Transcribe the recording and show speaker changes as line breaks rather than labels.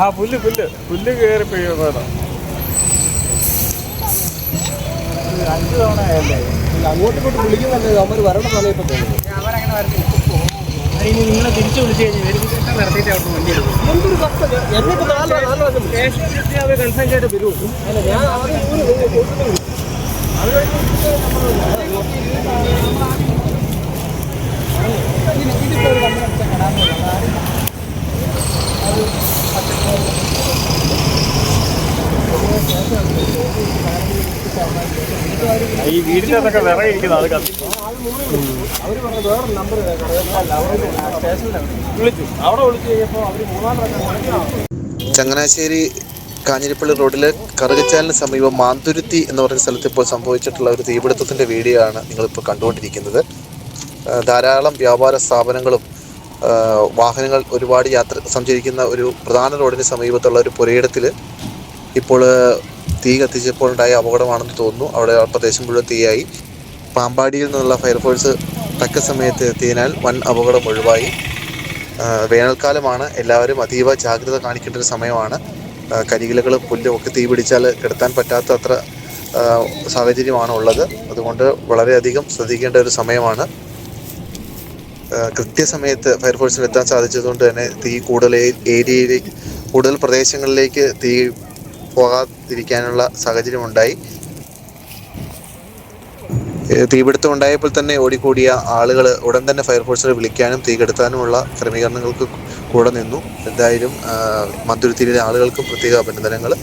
ആ പുല്ല് പുല്ല് പുല്ല് കയറി പോയതാ. 5 തവണ ആയല്ലേ.
അങ്ങോട്ടും ഇങ്ങോട്ട് വിളിക്കുന്നല്ലേ അവർ വരണം എന്നാണ് ഇപ്പം തോന്നുന്നത്.
അവരങ്ങനെ വരത്തില്ല. ഇനി നിങ്ങളെ തിരിച്ചു വിളിച്ച് കഴിഞ്ഞ് വെരിഫിക്കേഷൻ നടത്തിയിട്ട് അവിടെ വണ്ടി എടുക്കും.
എന്തൊരു കഷ്ടം. എന്നെ ഇപ്പം 4 പ്രാവശ്യം
സ്റ്റേഷനിലെത്തി അവർ കൺഫേം ചെയ്ത് വരുമോ?
അല്ല, ഞാൻ ആദ്യം
ഈ വീടിൻ്റെ അതൊക്കെ വിറക് ഇരിക്കുന്നത് അത് കത്തി.
അവർ പറഞ്ഞു വേറെ നമ്പർ സ്റ്റേഷനിലാണ്
വിളിച്ചു. അവിടെ വിളിച്ചു കഴിഞ്ഞപ്പോൾ അവർ 3-4 പ്രാവശ്യം.
ചങ്ങനാശ്ശേരി കാഞ്ഞിരപ്പള്ളി റോഡിലെ കറുകച്ചാലിന് സമീപം മാന്തുരുത്തി എന്ന് പറയുന്ന സ്ഥലത്ത് ഇപ്പോൾ സംഭവിച്ചിട്ടുള്ള ഒരു തീപിടുത്തത്തിൻ്റെ വീഡിയോ ആണ് നിങ്ങളിപ്പോൾ കണ്ടുകൊണ്ടിരിക്കുന്നത്. ധാരാളം വ്യാപാര സ്ഥാപനങ്ങളും വാഹനങ്ങൾ ഒരുപാട് യാത്ര സഞ്ചരിക്കുന്ന ഒരു പ്രധാന റോഡിന് സമീപത്തുള്ള ഒരു പുരയിടത്തിൽ ഇപ്പോൾ തീ കത്തിച്ചപ്പോൾ ഉണ്ടായ അപകടമാണെന്ന് തോന്നുന്നു. അവിടെ പ്രദേശം മുഴുവൻ തീയായി. പാമ്പാടിയിൽ നിന്നുള്ള ഫയർഫോഴ്സ് തക്ക സമയത്ത് എത്തിയതിനാൽ വൻ അപകടം ഒഴിവായി. വേനൽക്കാലമാണ്, എല്ലാവരും അതീവ ജാഗ്രത കാണിക്കേണ്ട ഒരു സമയമാണ്. കരികിലകളും പുല്ലും ഒക്കെ തീ പിടിച്ചാൽ കിടത്താൻ പറ്റാത്ത അത്ര സാഹചര്യമാണ് ഉള്ളത്. അതുകൊണ്ട് വളരെയധികം ശ്രദ്ധിക്കേണ്ട ഒരു സമയമാണ്. കൃത്യസമയത്ത് ഫയർഫോഴ്സിന് എത്താൻ സാധിച്ചതുകൊണ്ട് തന്നെ തീ കൂടുതൽ പ്രദേശങ്ങളിലേക്ക് തീ പോകാതിരിക്കാനുള്ള സാഹചര്യമുണ്ടായി. തീപിടുത്തം ഉണ്ടായപ്പോൾ തന്നെ ഓടിക്കൂടിയ ആളുകൾ ഉടൻ തന്നെ ഫയർഫോഴ്സിനെ വിളിക്കാനും തീ കെടുത്താനുമുള്ള ക്രമീകരണങ്ങൾക്ക് കൂടെ നിന്നു. എന്തായാലും മന്തുരുത്തിയിലെ ആളുകൾക്കും പ്രത്യേക അഭിനന്ദനങ്ങൾ.